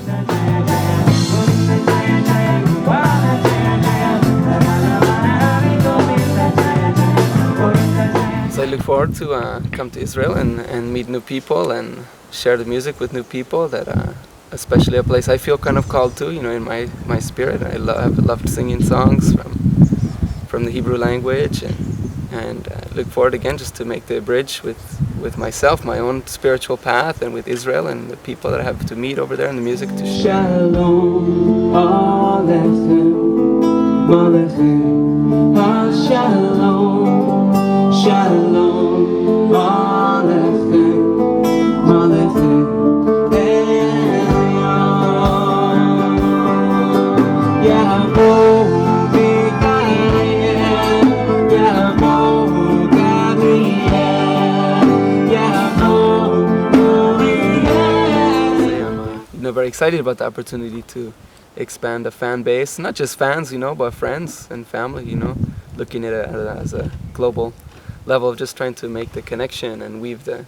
So I look forward to come to Israel and meet new people and share the music with new people. That especially a place I feel kind of called to, in my spirit. I've loved singing songs from the Hebrew language, and look forward again just to make the bridge with myself, my own spiritual path, and with Israel and the people that I have to meet over there and the music to share. Shalom, Alechem, Alechem, Shalom, Shalom, Alechem, Alechem, Very excited about the opportunity to expand the fan base, not just fans, but friends and family, looking at it as a global level of just trying to make the connection and weave the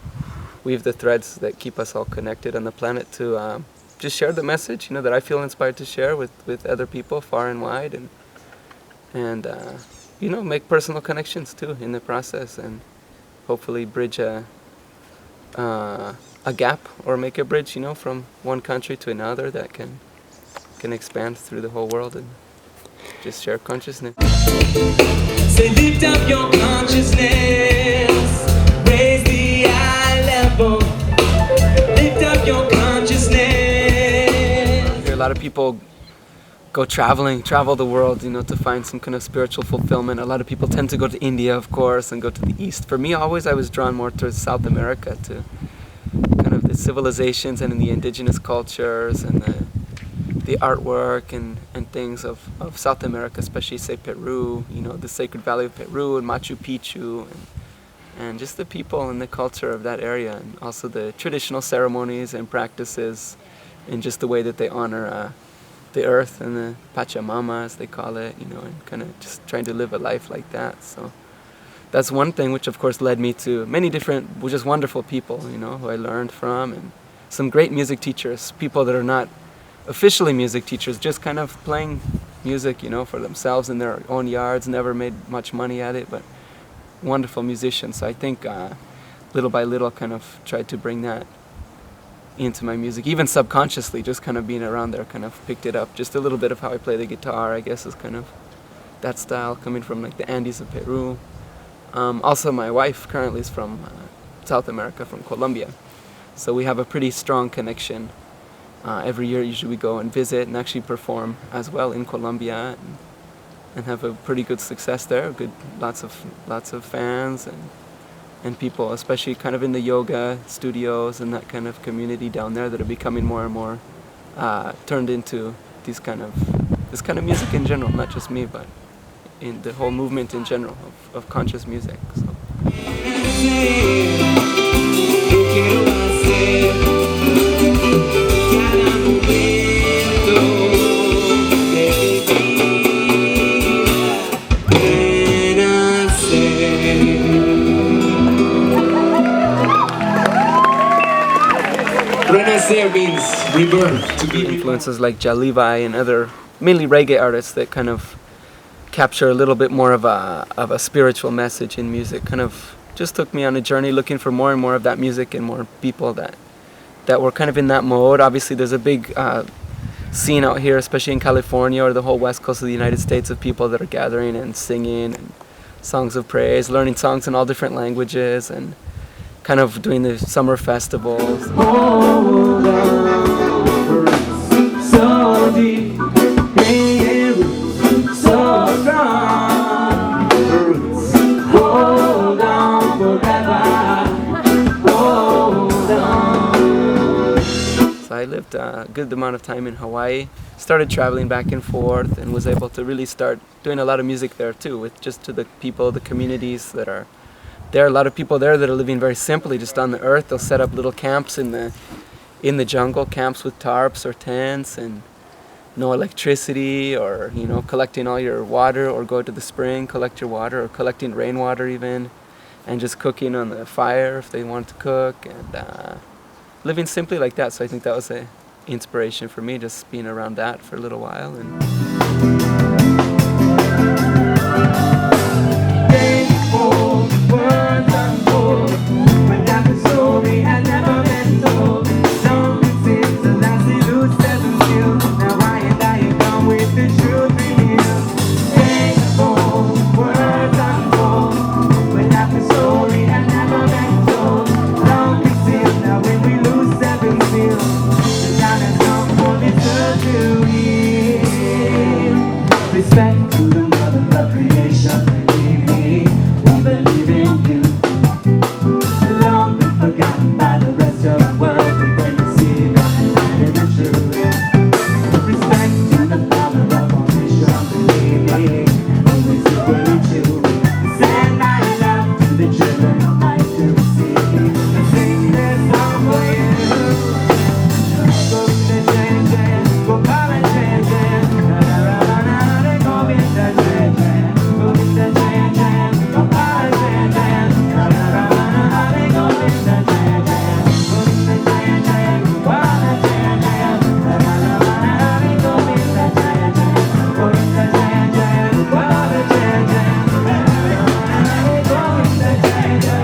threads that keep us all connected on the planet to just share the message, that I feel inspired to share with other people far and wide, and make personal connections too in the process, and hopefully bridge a gap or make a bridge, from one country to another that can expand through the whole world and just share consciousness. Say lift up your consciousness, raise the eye level, lift up your consciousness. I hear a lot of people go travel the world, to find some kind of spiritual fulfillment. A lot of people tend to go to India, of course, and go to the East. For me, always I was drawn more towards South America, to kind of the civilizations and in the indigenous cultures and the artwork and things of South America, especially say Peru, the Sacred Valley of Peru and Machu Picchu, and just the people and the culture of that area, and also the traditional ceremonies and practices and just the way that they honor the earth and the Pachamama, as they call it, and kind of just trying to live a life like that. So that's one thing, which of course led me to many different, just wonderful people, who I learned from, and some great music teachers, people that are not officially music teachers, just kind of playing music, for themselves in their own yards, never made much money at it, but wonderful musicians. So I think little by little kind of tried to bring that into my music, even subconsciously, just kind of being around there, kind of picked it up. Just a little bit of how I play the guitar, I guess, is kind of that style, coming from like the Andes of Peru. Also, my wife currently is from South America, from Colombia. So we have a pretty strong connection. Every year, usually we go and visit and actually perform as well in Colombia, and have a pretty good success there. Lots of fans and people, especially kind of in the yoga studios and that kind of community down there, that are becoming more and more turned into this kind of music in general, not just me, but in the whole movement in general of conscious music. So. Renacer means rebirth, to be influences like Jah Levi and other mainly reggae artists that kind of capture a little bit more of a spiritual message in music. Kind of just took me on a journey looking for more and more of that music and more people that were kind of in that mode. Obviously there's a big scene out here, especially in California or the whole west coast of the United States, of people that are gathering and singing and songs of praise, learning songs in all different languages, and kind of doing the summer festivals. So deep, so strong, hold on forever, hold on. So I lived a good amount of time in Hawaii, started traveling back and forth, and was able to really start doing a lot of music there too, with just to the people, the communities that are there. A lot of people there that are living very simply, just on the earth. They'll set up little camps in the jungle, camps with tarps or tents, and no electricity, or collecting all your water, or go to the spring, collect your water, or collecting rainwater even, and just cooking on the fire if they want to cook, and living simply like that. So I think that was a inspiration for me, just being around that for a little while. And Faithful words unfold, but that's a story I never been told. Long since the last Lose seven still. Now I and I have come with the truth revealed. Faithful words unfold, but that's a story I never been told. Long since now when we lose seven still, the time has come for this earth to heal. Respect to the mother of creation. We believe in you. Long been forgotten by the rest of the world. But when you see that light in the truth, respect to the father of all nation. Believe me, always equally true. Send my love to the children of life to receive. And sing this song for you. Go to the changes, go come and changes. Na na na na na, they go with the changes. Go with the changes, go come and changes. Na na na na na, they go with the changes. Go with the changes, go come and changes. Na na na na na, they go with the changes. Go with the changes, go come and changes. Na na na na na, they go with the changes.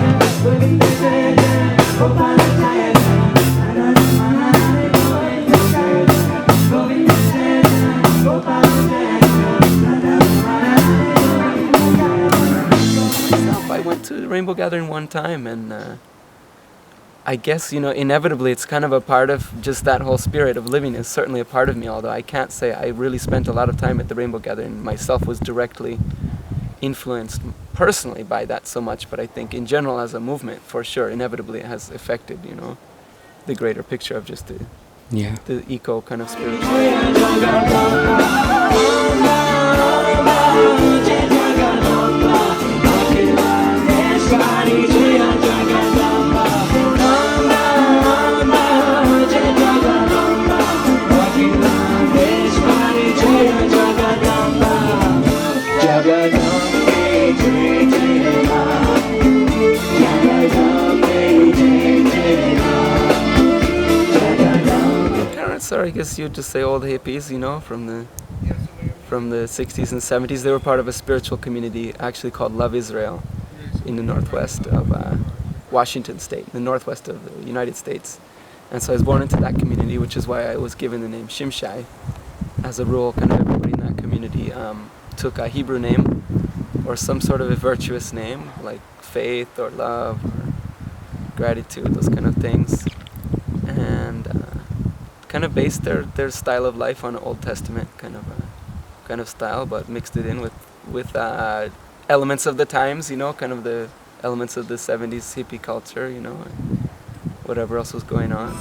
Go with the changes, go come and changes. Na na na na na, they go with the changes. Go with the changes, go come and changes. Na na na na na, they go with the changes. myself, I went to the Rainbow Gathering one time, and I guess, inevitably it's kind of a part of just that whole spirit of living is certainly a part of me, although I can't say I really spent a lot of time at the Rainbow Gathering. Myself was directly influenced personally by that so much, but I think in general as a movement, for sure, inevitably it has affected, the greater picture of just Yeah. the eco kind of spirit. Parents are, I guess you'd just say, old hippies, from the 60s and 70s. They were part of a spiritual community actually called Love Israel in the northwest of Washington State, the northwest of the United States. And so I was born into that community, which is why I was given the name Shimshai. As a rule, kind of everybody in that community took a Hebrew name or some sort of a virtuous name, like faith or love or gratitude, those kind of things. And kind of based their style of life on Old Testament kind of style, but mixed it in with elements of the times, kind of the elements of the 70s hippie culture, and whatever else was going on.